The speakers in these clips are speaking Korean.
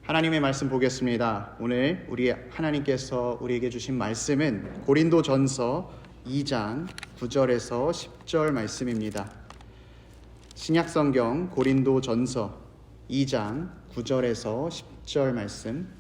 하나님의 말씀 보겠습니다. 오늘 우리 하나님께서 우리에게 주신 말씀은 고린도전서 2장 9절에서 10절 말씀입니다. 신약성경 고린도전서 2장 9절에서 10절 말씀.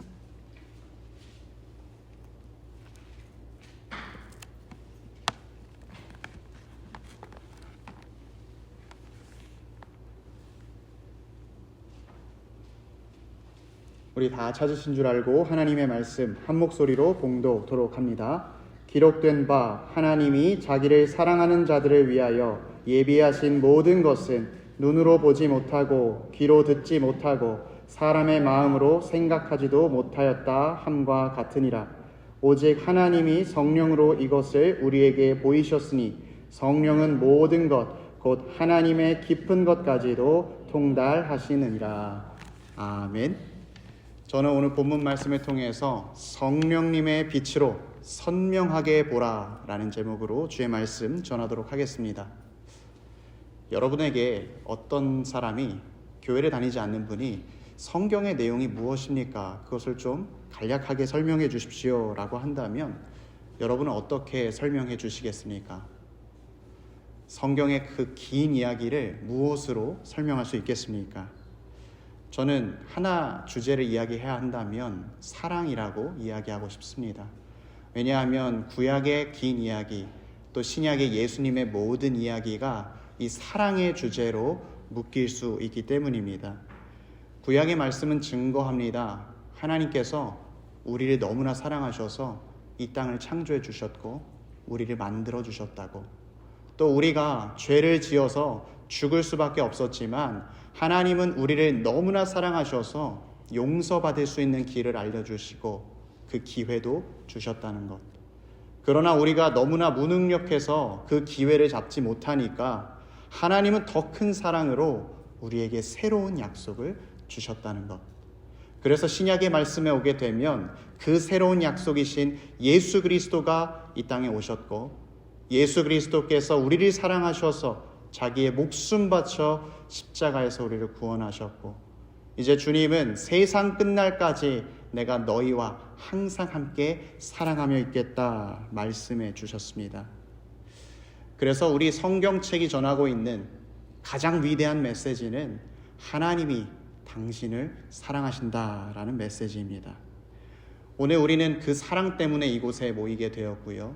우리 다 찾으신 줄 알고 하나님의 말씀 한 목소리로 봉독하도록 합니다. 기록된 바 하나님이 자기를 사랑하는 자들을 위하여 예비하신 모든 것은 눈으로 보지 못하고 귀로 듣지 못하고 사람의 마음으로 생각하지도 못하였다 함과 같으니라. 오직 하나님이 성령으로 이것을 우리에게 보이셨으니 성령은 모든 것 곧 하나님의 깊은 것까지도 통달하시느니라. 아멘. 저는 오늘 본문 말씀을 통해서 성령님의 빛으로 선명하게 보라 라는 제목으로 주의 말씀 전하도록 하겠습니다. 여러분에게 어떤 사람이 교회를 다니지 않는 분이 성경의 내용이 무엇입니까? 그것을 좀 간략하게 설명해 주십시오 라고 한다면 여러분은 어떻게 설명해 주시겠습니까? 성경의 그 긴 이야기를 무엇으로 설명할 수 있겠습니까? 저는 하나 주제를 이야기해야 한다면 사랑이라고 이야기하고 싶습니다. 왜냐하면 구약의 긴 이야기, 또 신약의 예수님의 모든 이야기가 이 사랑의 주제로 묶일 수 있기 때문입니다. 구약의 말씀은 증거합니다. 하나님께서 우리를 너무나 사랑하셔서 이 땅을 창조해 주셨고 우리를 만들어 주셨다고, 또 우리가 죄를 지어서 죽을 수밖에 없었지만 하나님은 우리를 너무나 사랑하셔서 용서받을 수 있는 길을 알려주시고 그 기회도 주셨다는 것. 그러나 우리가 너무나 무능력해서 그 기회를 잡지 못하니까 하나님은 더 큰 사랑으로 우리에게 새로운 약속을 주셨다는 것. 그래서 신약의 말씀에 오게 되면 그 새로운 약속이신 예수 그리스도가 이 땅에 오셨고, 예수 그리스도께서 우리를 사랑하셔서 자기의 목숨 바쳐 십자가에서 우리를 구원하셨고, 이제 주님은 세상 끝날까지 내가 너희와 항상 함께 사랑하며 있겠다 말씀해 주셨습니다. 그래서 우리 성경책이 전하고 있는 가장 위대한 메시지는 하나님이 당신을 사랑하신다라는 메시지입니다. 오늘 우리는 그 사랑 때문에 이곳에 모이게 되었고요,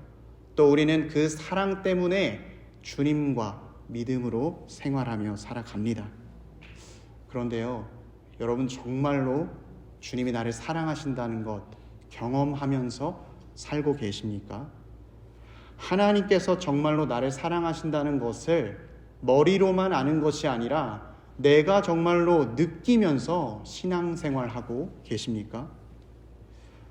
또 우리는 그 사랑 때문에 주님과 믿음으로 생활하며 살아갑니다. 그런데요, 여러분 정말로 주님이 나를 사랑하신다는 것 경험하면서 살고 계십니까? 하나님께서 정말로 나를 사랑하신다는 것을 머리로만 아는 것이 아니라 내가 정말로 느끼면서 신앙생활하고 계십니까?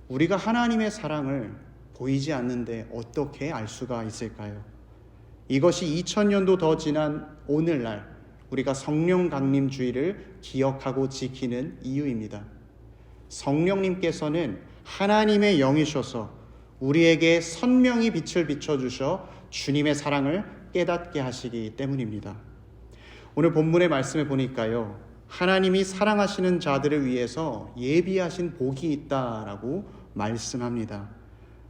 우리가 하나님의 사랑을 보이지 않는데 어떻게 알 수가 있을까요? 이것이 2000년도 더 지난 오늘날 우리가 성령 강림 주의를 기억하고 지키는 이유입니다. 성령님께서는 하나님의 영이셔서 우리에게 선명히 빛을 비춰주셔 주님의 사랑을 깨닫게 하시기 때문입니다. 오늘 본문의 말씀을 보니까요, 하나님이 사랑하시는 자들을 위해서 예비하신 복이 있다라고 말씀합니다.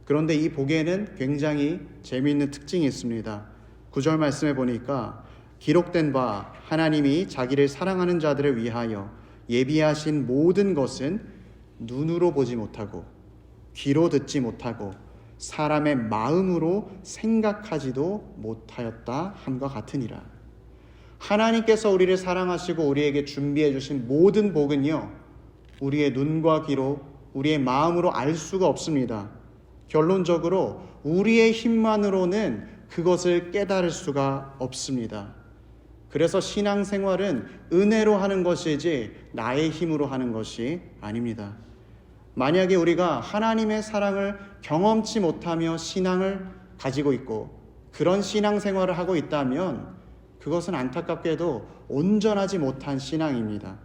그런데 이 복에는 굉장히 재미있는 특징이 있습니다. 9절 말씀에 보니까 기록된 바 하나님이 자기를 사랑하는 자들을 위하여 예비하신 모든 것은 눈으로 보지 못하고 귀로 듣지 못하고 사람의 마음으로 생각하지도 못하였다 함과 같으니라. 하나님께서 우리를 사랑하시고 우리에게 준비해 주신 모든 복은요, 우리의 눈과 귀로 우리의 마음으로 알 수가 없습니다. 결론적으로 우리의 힘만으로는 그것을 깨달을 수가 없습니다. 그래서 신앙생활은 은혜로 하는 것이지 나의 힘으로 하는 것이 아닙니다. 만약에 우리가 하나님의 사랑을 경험치 못하며 신앙을 가지고 있고 그런 신앙생활을 하고 있다면 그것은 안타깝게도 온전하지 못한 신앙입니다.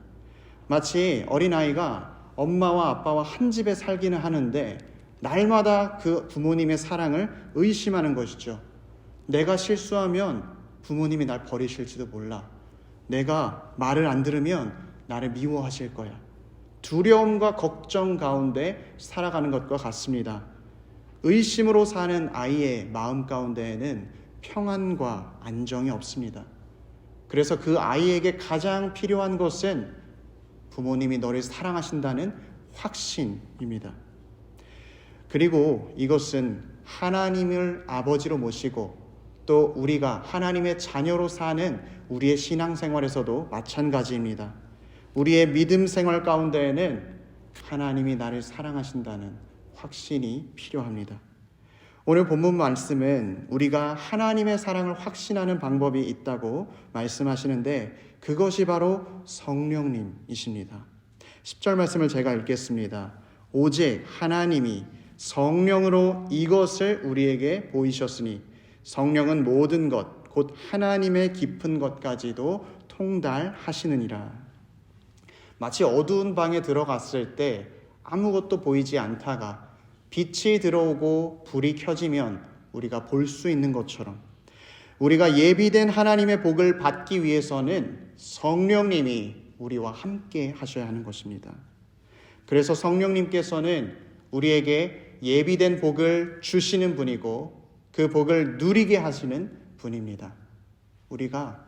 마치 어린아이가 엄마와 아빠와 한 집에 살기는 하는데 날마다 그 부모님의 사랑을 의심하는 것이죠. 내가 실수하면 부모님이 날 버리실지도 몰라. 내가 말을 안 들으면 나를 미워하실 거야. 두려움과 걱정 가운데 살아가는 것과 같습니다. 의심으로 사는 아이의 마음 가운데에는 평안과 안정이 없습니다. 그래서 그 아이에게 가장 필요한 것은 부모님이 너를 사랑하신다는 확신입니다. 그리고 이것은 하나님을 아버지로 모시고 또 우리가 하나님의 자녀로 사는 우리의 신앙생활에서도 마찬가지입니다. 우리의 믿음 생활 가운데에는 하나님이 나를 사랑하신다는 확신이 필요합니다. 오늘 본문 말씀은 우리가 하나님의 사랑을 확신하는 방법이 있다고 말씀하시는데 그것이 바로 성령님이십니다. 10절 말씀을 제가 읽겠습니다. 오직 하나님이 성령으로 이것을 우리에게 보이셨으니 성령은 모든 것 곧 하나님의 깊은 것까지도 통달하시느니라. 마치 어두운 방에 들어갔을 때 아무것도 보이지 않다가 빛이 들어오고 불이 켜지면 우리가 볼 수 있는 것처럼 우리가 예비된 하나님의 복을 받기 위해서는 성령님이 우리와 함께 하셔야 하는 것입니다. 그래서 성령님께서는 우리에게 예비된 복을 주시는 분이고 그 복을 누리게 하시는 분입니다. 우리가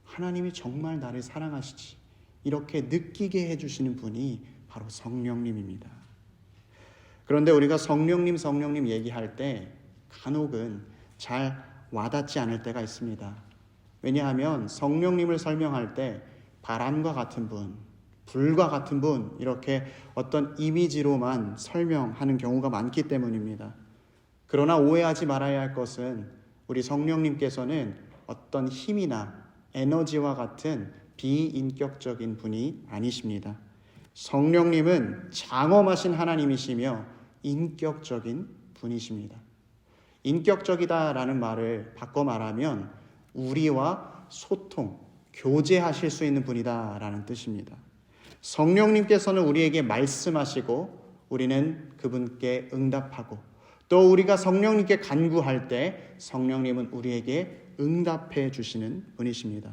하나님이 정말 나를 사랑하시지 이렇게 느끼게 해주시는 분이 바로 성령님입니다. 그런데 우리가 성령님 얘기할 때 간혹은 잘 와닿지 않을 때가 있습니다. 왜냐하면 성령님을 설명할 때 바람과 같은 분, 불과 같은 분 이렇게 어떤 이미지로만 설명하는 경우가 많기 때문입니다. 그러나 오해하지 말아야 할 것은 우리 성령님께서는 어떤 힘이나 에너지와 같은 비인격적인 분이 아니십니다. 성령님은 장엄하신 하나님이시며 인격적인 분이십니다. 인격적이다라는 말을 바꿔 말하면 우리와 소통, 교제하실 수 있는 분이다라는 뜻입니다. 성령님께서는 우리에게 말씀하시고 우리는 그분께 응답하고 또 우리가 성령님께 간구할 때 성령님은 우리에게 응답해 주시는 분이십니다.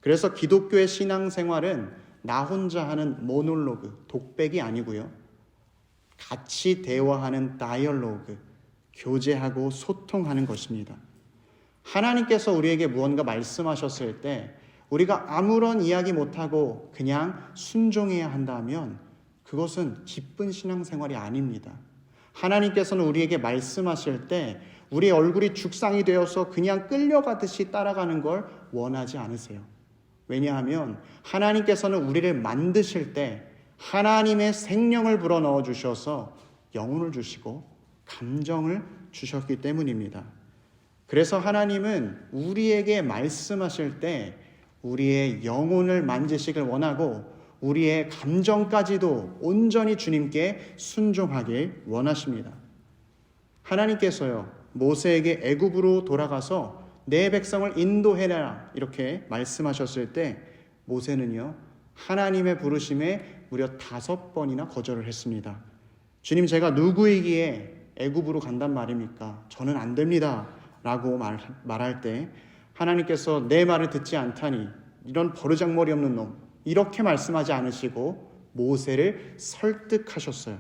그래서 기독교의 신앙생활은 나 혼자 하는 모놀로그, 독백이 아니고요. 같이 대화하는 다이얼로그, 교제하고 소통하는 것입니다. 하나님께서 우리에게 무언가 말씀하셨을 때 우리가 아무런 이야기 못하고 그냥 순종해야 한다면 그것은 기쁜 신앙생활이 아닙니다. 하나님께서는 우리에게 말씀하실 때 우리 얼굴이 죽상이 되어서 그냥 끌려가듯이 따라가는 걸 원하지 않으세요. 왜냐하면 하나님께서는 우리를 만드실 때 하나님의 생명을 불어넣어 주셔서 영혼을 주시고 감정을 주셨기 때문입니다. 그래서 하나님은 우리에게 말씀하실 때 우리의 영혼을 만지시길 원하고 우리의 감정까지도 온전히 주님께 순종하길 원하십니다. 하나님께서요 모세에게 애굽으로 돌아가서 내 백성을 인도해라 이렇게 말씀하셨을 때 모세는요 하나님의 부르심에 무려 5번이나 거절을 했습니다. 주님 제가 누구이기에 애굽으로 간단 말입니까? 저는 안 됩니다 라고 말할 때 하나님께서 내 말을 듣지 않다니 이런 버르장머리 없는 놈 이렇게 말씀하지 않으시고 모세를 설득하셨어요.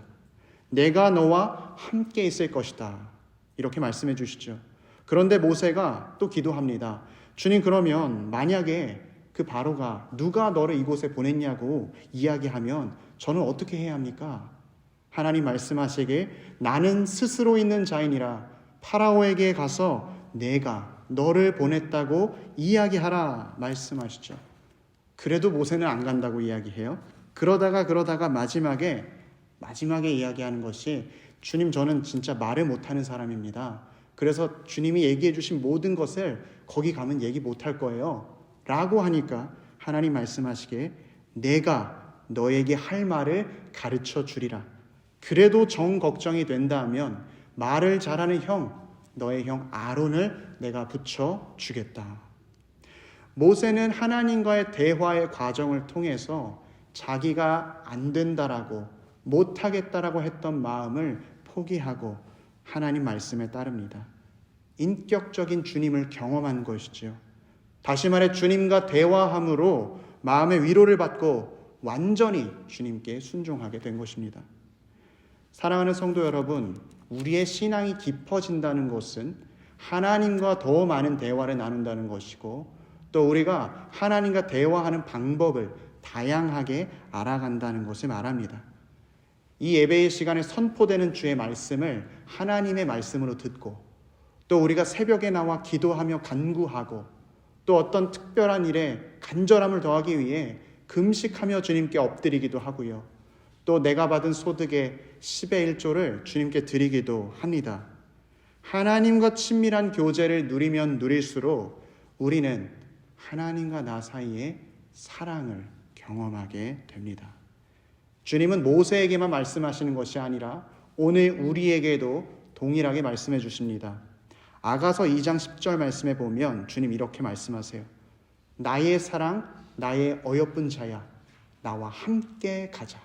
내가 너와 함께 있을 것이다 이렇게 말씀해 주시죠. 그런데 모세가 또 기도합니다. 주님 그러면 만약에 그 바로가 누가 너를 이곳에 보냈냐고 이야기하면 저는 어떻게 해야 합니까? 하나님 말씀하시길 나는 스스로 있는 자이니라 파라오에게 가서 내가 너를 보냈다고 이야기하라 말씀하시죠. 그래도 모세는 안 간다고 이야기해요. 그러다가 마지막에 이야기하는 것이 주님 저는 진짜 말을 못하는 사람입니다. 그래서 주님이 얘기해 주신 모든 것을 거기 가면 얘기 못할 거예요 라고 하니까 하나님 말씀하시기에 내가 너에게 할 말을 가르쳐 주리라. 그래도 정 걱정이 된다면 말을 잘하는 너의 형 아론을 내가 붙여 주겠다. 모세는 하나님과의 대화의 과정을 통해서 자기가 안 된다라고 못하겠다라고 했던 마음을 포기하고 하나님 말씀에 따릅니다. 인격적인 주님을 경험한 것이지요. 다시 말해 주님과 대화함으로 마음의 위로를 받고 완전히 주님께 순종하게 된 것입니다. 사랑하는 성도 여러분, 우리의 신앙이 깊어진다는 것은 하나님과 더 많은 대화를 나눈다는 것이고, 또 우리가 하나님과 대화하는 방법을 다양하게 알아간다는 것을 말합니다. 이 예배의 시간에 선포되는 주의 말씀을 하나님의 말씀으로 듣고, 또 우리가 새벽에 나와 기도하며 간구하고, 또 어떤 특별한 일에 간절함을 더하기 위해 금식하며 주님께 엎드리기도 하고요. 또 내가 받은 소득의 10의 1조를 주님께 드리기도 합니다. 하나님과 친밀한 교제를 누리면 누릴수록 우리는 하나님과 나 사이에 사랑을 경험하게 됩니다. 주님은 모세에게만 말씀하시는 것이 아니라 오늘 우리에게도 동일하게 말씀해 주십니다. 아가서 2장 10절 말씀에 보면 주님 이렇게 말씀하세요. 나의 사랑, 나의 어여쁜 자야, 나와 함께 가자.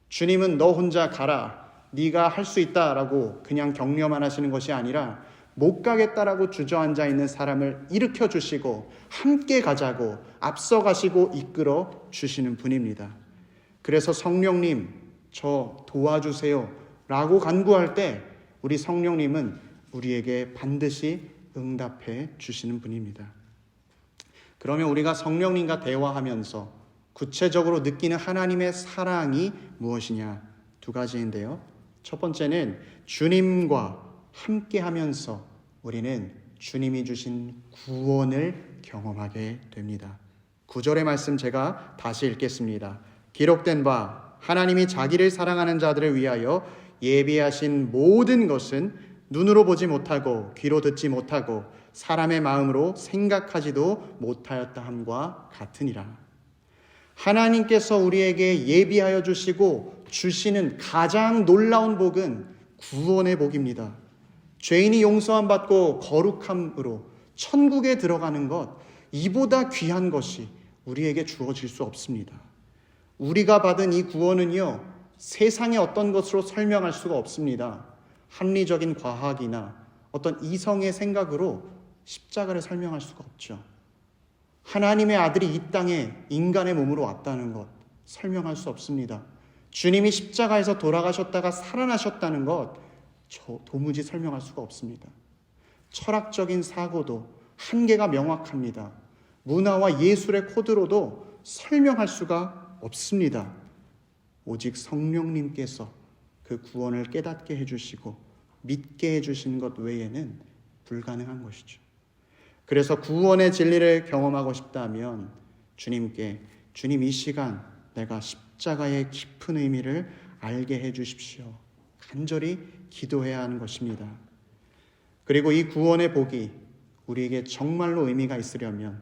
주님은 너 혼자 가라, 네가 할 수 있다라고 그냥 격려만 하시는 것이 아니라 못 가겠다라고 주저앉아 있는 사람을 일으켜 주시고 함께 가자고 앞서 가시고 이끌어 주시는 분입니다. 그래서 성령님, 저 도와주세요 라고 간구할 때 우리 성령님은 우리에게 반드시 응답해 주시는 분입니다. 그러면 우리가 성령님과 대화하면서 구체적으로 느끼는 하나님의 사랑이 무엇이냐? 두 가지인데요. 첫 번째는 주님과 함께 하면서 우리는 주님이 주신 구원을 경험하게 됩니다. 9절의 말씀 제가 다시 읽겠습니다. 기록된 바 하나님이 자기를 사랑하는 자들을 위하여 예비하신 모든 것은 눈으로 보지 못하고 귀로 듣지 못하고 사람의 마음으로 생각하지도 못하였다 함과 같으니라. 하나님께서 우리에게 예비하여 주시고 주시는 가장 놀라운 복은 구원의 복입니다. 죄인이 용서함 받고 거룩함으로 천국에 들어가는 것, 이보다 귀한 것이 우리에게 주어질 수 없습니다. 우리가 받은 이 구원은요, 세상의 어떤 것으로 설명할 수가 없습니다. 합리적인 과학이나 어떤 이성의 생각으로 십자가를 설명할 수가 없죠. 하나님의 아들이 이 땅에 인간의 몸으로 왔다는 것 설명할 수 없습니다. 주님이 십자가에서 돌아가셨다가 살아나셨다는 것 도무지 설명할 수가 없습니다. 철학적인 사고도 한계가 명확합니다. 문화와 예술의 코드로도 설명할 수가 없습니다. 오직 성령님께서 그 구원을 깨닫게 해주시고 믿게 해주신 것 외에는 불가능한 것이죠. 그래서 구원의 진리를 경험하고 싶다면 주님께 주님 이 시간 내가 십자가의 깊은 의미를 알게 해주십시오. 간절히 기도해야 하는 것입니다. 그리고 이 구원의 복이 우리에게 정말로 의미가 있으려면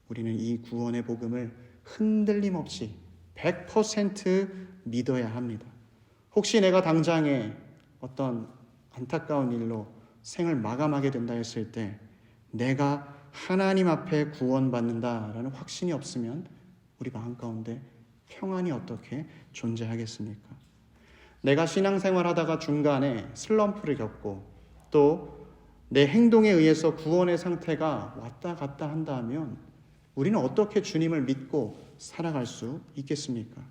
우리는 이 구원의 복음을 흔들림 없이 100% 믿어야 합니다. 혹시 내가 당장에 어떤 안타까운 일로 생을 마감하게 된다 했을 때 내가 하나님 앞에 구원받는다라는 확신이 없으면 우리 마음 가운데 평안이 어떻게 존재하겠습니까? 내가 신앙생활 하다가 중간에 슬럼프를 겪고 또 내 행동에 의해서 구원의 상태가 왔다 갔다 한다면 우리는 어떻게 주님을 믿고 살아갈 수 있겠습니까?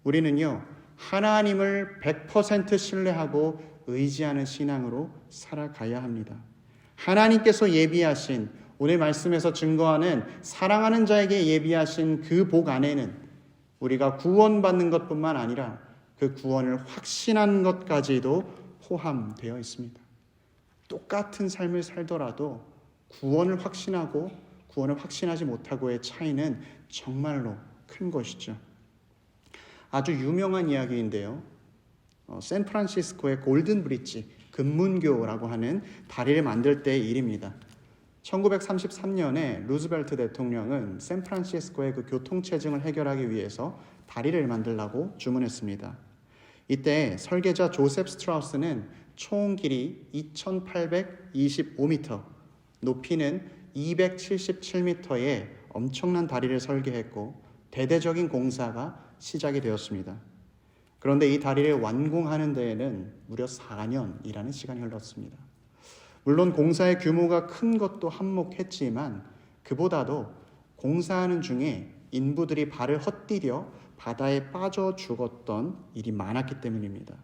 우리는요, 하나님을 100% 신뢰하고 의지하는 신앙으로 살아가야 합니다. 하나님께서 예비하신, 오늘 말씀에서 증거하는 사랑하는 자에게 예비하신 그 복 안에는 우리가 구원받는 것뿐만 아니라 그 구원을 확신한 것까지도 포함되어 있습니다. 똑같은 삶을 살더라도 구원을 확신하고 구원을 확신하지 못하고의 차이는 정말로 큰 것이죠. 아주 유명한 이야기인데요. 샌프란시스코의 골든 브릿지, 금문교라고 하는 다리를 만들 때의 일입니다. 1933년에 루즈벨트 대통령은 샌프란시스코의 그 교통체증을 해결하기 위해서 다리를 만들라고 주문했습니다. 이때 설계자 조셉 스트라우스는 총 길이 2,825m, 높이는 277m의 엄청난 다리를 설계했고 대대적인 공사가 시작이 되었습니다. 그런데 이 다리를 완공하는 데에는 무려 4년이라는 시간이 흘렀습니다. 물론 공사의 규모가 큰 것도 한몫했지만 그보다도 공사하는 중에 인부들이 발을 헛디뎌 바다에 빠져 죽었던 일이 많았기 때문입니다.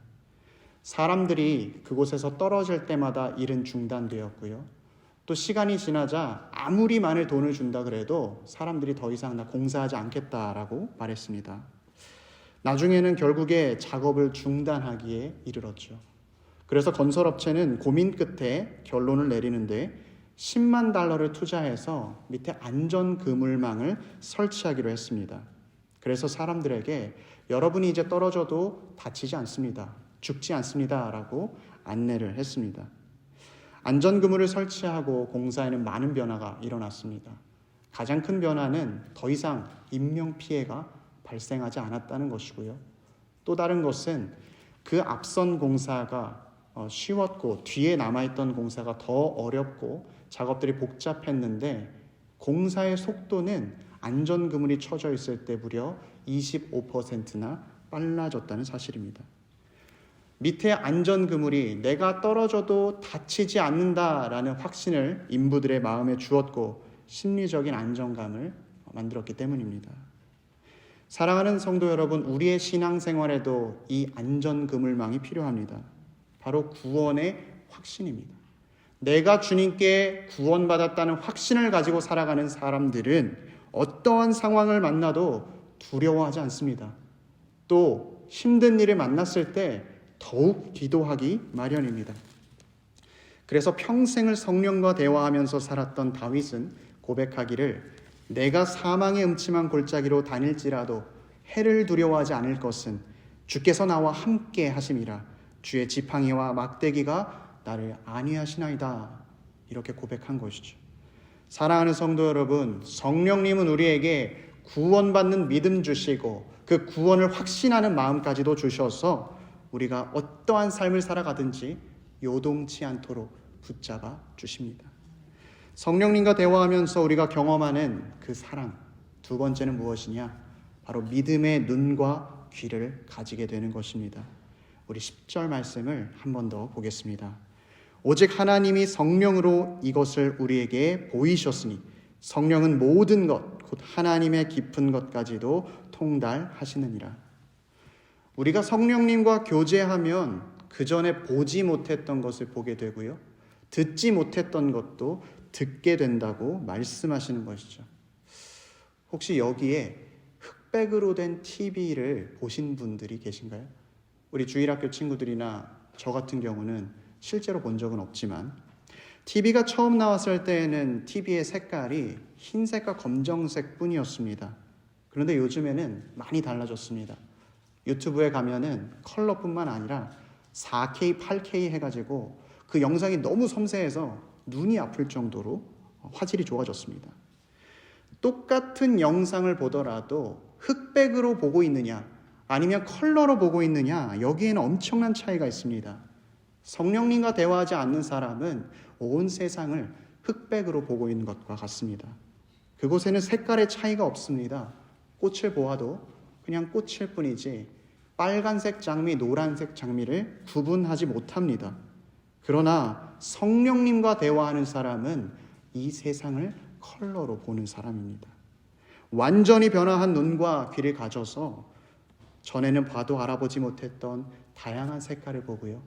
사람들이 그곳에서 떨어질 때마다 일은 중단되었고요. 또 시간이 지나자 아무리 많은 돈을 준다 그래도 사람들이 더 이상 나 공사하지 않겠다라고 말했습니다. 나중에는 결국에 작업을 중단하기에 이르렀죠. 그래서 건설업체는 고민 끝에 결론을 내리는데 10만 달러를 투자해서 밑에 안전 그물망을 설치하기로 했습니다. 그래서 사람들에게 여러분이 이제 떨어져도 다치지 않습니다. 죽지 않습니다. 라고 안내를 했습니다. 안전 그물을 설치하고 공사에는 많은 변화가 일어났습니다. 가장 큰 변화는 더 이상 인명피해가 발생하지 않았다는 것이고요. 또 다른 것은 그 앞선 공사가 쉬웠고 뒤에 남아있던 공사가 더 어렵고 작업들이 복잡했는데 공사의 속도는 안전 그물이 쳐져 있을 때 무려 25%나 빨라졌다는 사실입니다. 밑에 안전 그물이 내가 떨어져도 다치지 않는다라는 확신을 인부들의 마음에 주었고 심리적인 안정감을 만들었기 때문입니다. 사랑하는 성도 여러분, 우리의 신앙생활에도 이 안전 그물망이 필요합니다. 바로 구원의 확신입니다. 내가 주님께 구원받았다는 확신을 가지고 살아가는 사람들은 어떠한 상황을 만나도 두려워하지 않습니다. 또 힘든 일을 만났을 때 더욱 기도하기 마련입니다. 그래서 평생을 성령과 대화하면서 살았던 다윗은 고백하기를 내가 사망의 음침한 골짜기로 다닐지라도 해를 두려워하지 않을 것은 주께서 나와 함께 하심이라 주의 지팡이와 막대기가 나를 안위하시나이다. 이렇게 고백한 것이죠. 사랑하는 성도 여러분, 성령님은 우리에게 구원받는 믿음 주시고 그 구원을 확신하는 마음까지도 주셔서 우리가 어떠한 삶을 살아가든지 요동치 않도록 붙잡아 주십니다. 성령님과 대화하면서 우리가 경험하는 그 사랑, 두 번째는 무엇이냐? 바로 믿음의 눈과 귀를 가지게 되는 것입니다. 우리 10절 말씀을 한 번 더 보겠습니다. 오직 하나님이 성령으로 이것을 우리에게 보이셨으니 성령은 모든 것, 곧 하나님의 깊은 것까지도 통달하시느니라. 우리가 성령님과 교제하면 그 전에 보지 못했던 것을 보게 되고요. 듣지 못했던 것도 듣게 된다고 말씀하시는 것이죠. 혹시 여기에 흑백으로 된 TV를 보신 분들이 계신가요? 우리 주일학교 친구들이나 저 같은 경우는 실제로 본 적은 없지만 TV가 처음 나왔을 때에는 TV의 색깔이 흰색과 검정색 뿐이었습니다. 그런데 요즘에는 많이 달라졌습니다. 유튜브에 가면은 컬러뿐만 아니라 4K, 8K 해가지고 그 영상이 너무 섬세해서 눈이 아플 정도로 화질이 좋아졌습니다. 똑같은 영상을 보더라도 흑백으로 보고 있느냐 아니면 컬러로 보고 있느냐, 여기에는 엄청난 차이가 있습니다. 성령님과 대화하지 않는 사람은 온 세상을 흑백으로 보고 있는 것과 같습니다. 그곳에는 색깔의 차이가 없습니다. 꽃을 보아도 그냥 꽃일 뿐이지 빨간색 장미, 노란색 장미를 구분하지 못합니다. 그러나 성령님과 대화하는 사람은 이 세상을 컬러로 보는 사람입니다. 완전히 변화한 눈과 귀를 가져서 전에는 봐도 알아보지 못했던 다양한 색깔을 보고요.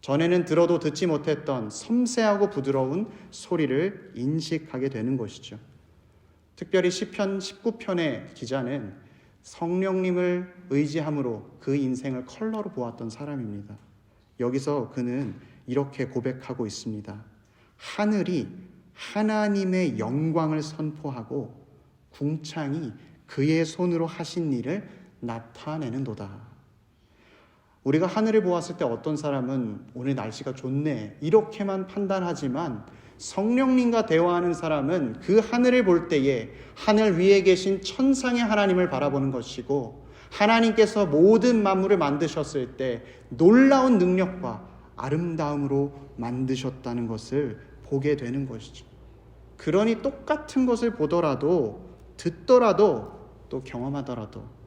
전에는 들어도 듣지 못했던 섬세하고 부드러운 소리를 인식하게 되는 것이죠. 특별히 시편 19편의 기자는 성령님을 의지함으로 그 인생을 컬러로 보았던 사람입니다. 여기서 그는 이렇게 고백하고 있습니다. 하늘이 하나님의 영광을 선포하고 궁창이 그의 손으로 하신 일을 나타내는도다. 우리가 하늘을 보았을 때 어떤 사람은 오늘 날씨가 좋네 이렇게만 판단하지만 성령님과 대화하는 사람은 그 하늘을 볼 때에 하늘 위에 계신 천상의 하나님을 바라보는 것이고 하나님께서 모든 만물을 만드셨을 때 놀라운 능력과 아름다움으로 만드셨다는 것을 보게 되는 것이죠. 그러니 똑같은 것을 보더라도 듣더라도 또 경험하더라도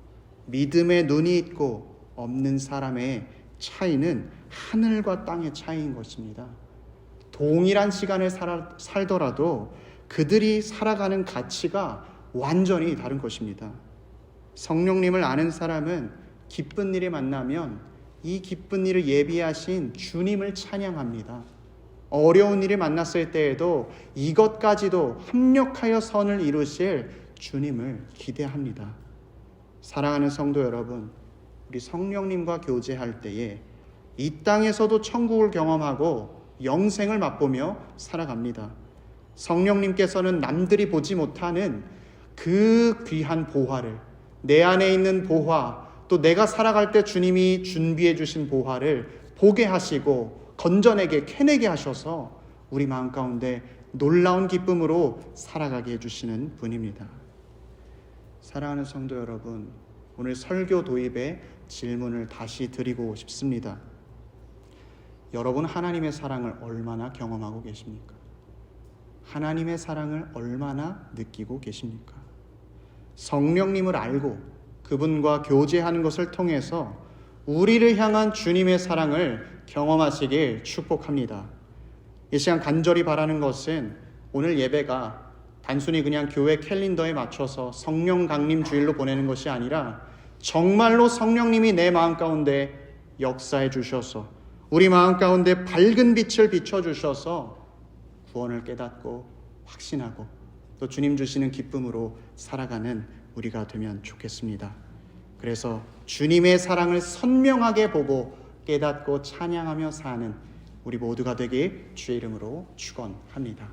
믿음의 눈이 있고 없는 사람의 차이는 하늘과 땅의 차이인 것입니다. 동일한 시간을 살더라도 그들이 살아가는 가치가 완전히 다른 것입니다. 성령님을 아는 사람은 기쁜 일이 만나면 이 기쁜 일을 예비하신 주님을 찬양합니다. 어려운 일이 만났을 때에도 이것까지도 합력하여 선을 이루실 주님을 기대합니다. 사랑하는 성도 여러분, 우리 성령님과 교제할 때에 이 땅에서도 천국을 경험하고 영생을 맛보며 살아갑니다. 성령님께서는 남들이 보지 못하는 그 귀한 보화를, 내 안에 있는 보화, 또 내가 살아갈 때 주님이 준비해 주신 보화를 보게 하시고 건져내게 캐내게 하셔서 우리 마음 가운데 놀라운 기쁨으로 살아가게 해주시는 분입니다. 사랑하는 성도 여러분, 오늘 설교 도입에 질문을 다시 드리고 싶습니다. 여러분, 하나님의 사랑을 얼마나 경험하고 계십니까? 하나님의 사랑을 얼마나 느끼고 계십니까? 성령님을 알고 그분과 교제하는 것을 통해서 우리를 향한 주님의 사랑을 경험하시길 축복합니다. 이 시간 간절히 바라는 것은 오늘 예배가 단순히 그냥 교회 캘린더에 맞춰서 성령 강림 주일로 보내는 것이 아니라 정말로 성령님이 내 마음 가운데 역사해 주셔서 우리 마음 가운데 밝은 빛을 비춰주셔서 구원을 깨닫고 확신하고 또 주님 주시는 기쁨으로 살아가는 우리가 되면 좋겠습니다. 그래서 주님의 사랑을 선명하게 보고 깨닫고 찬양하며 사는 우리 모두가 되길 주의 이름으로 축원합니다.